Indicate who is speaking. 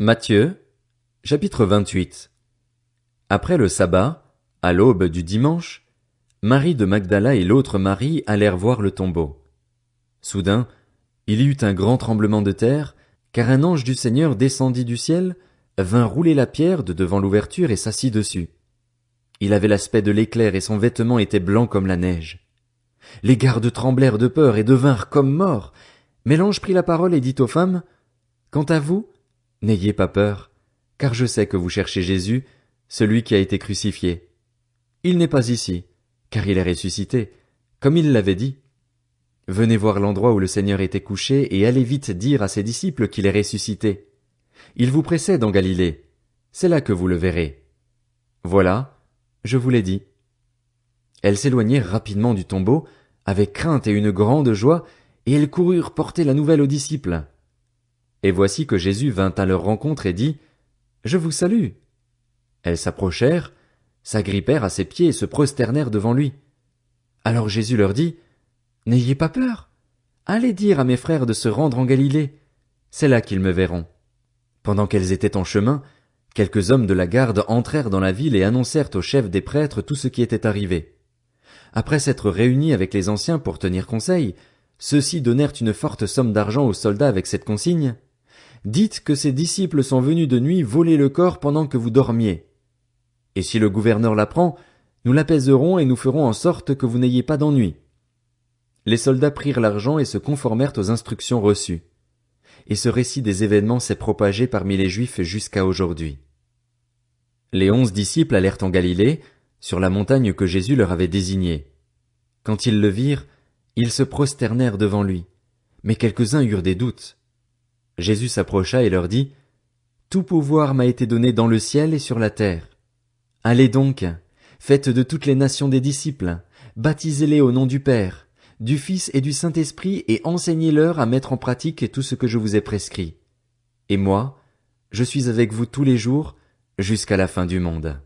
Speaker 1: Matthieu, chapitre 28. Après le sabbat, à l'aube du dimanche, Marie de Magdala et l'autre Marie allèrent voir le tombeau. Soudain, il y eut un grand tremblement de terre, car un ange du Seigneur descendit du ciel, vint rouler la pierre de devant l'ouverture et s'assit dessus. Il avait l'aspect de l'éclair et son vêtement était blanc comme la neige. Les gardes tremblèrent de peur et devinrent comme morts. Mais l'ange prit la parole et dit aux femmes, « Quant à vous, n'ayez pas peur, car je sais que vous cherchez Jésus, celui qui a été crucifié. Il n'est pas ici, car il est ressuscité, comme il l'avait dit. Venez voir l'endroit où le Seigneur était couché et allez vite dire à ses disciples qu'il est ressuscité. Il vous précède en Galilée, c'est là que vous le verrez. Voilà, je vous l'ai dit. » Elles s'éloignèrent rapidement du tombeau, avec crainte et une grande joie, et elles coururent porter la nouvelle aux disciples. Et voici que Jésus vint à leur rencontre et dit, « Je vous salue. » Elles s'approchèrent, s'agrippèrent à ses pieds et se prosternèrent devant lui. Alors Jésus leur dit, « N'ayez pas peur. Allez dire à mes frères de se rendre en Galilée. C'est là qu'ils me verront. » Pendant qu'elles étaient en chemin, quelques hommes de la garde entrèrent dans la ville et annoncèrent aux chefs des prêtres tout ce qui était arrivé. Après s'être réunis avec les anciens pour tenir conseil, ceux-ci donnèrent une forte somme d'argent aux soldats avec cette consigne. « Dites que ces disciples sont venus de nuit voler le corps pendant que vous dormiez. Et si le gouverneur l'apprend, nous l'apaiserons et nous ferons en sorte que vous n'ayez pas d'ennui. » Les soldats prirent l'argent et se conformèrent aux instructions reçues. Et ce récit des événements s'est propagé parmi les Juifs jusqu'à aujourd'hui. Les 11 disciples allèrent en Galilée, sur la montagne que Jésus leur avait désignée. Quand ils le virent, ils se prosternèrent devant lui, mais quelques-uns eurent des doutes. Jésus s'approcha et leur dit, « Tout pouvoir m'a été donné dans le ciel et sur la terre. Allez donc, faites de toutes les nations des disciples, baptisez-les au nom du Père, du Fils et du Saint-Esprit et enseignez-leur à mettre en pratique tout ce que je vous ai prescrit. Et moi, je suis avec vous tous les jours jusqu'à la fin du monde. »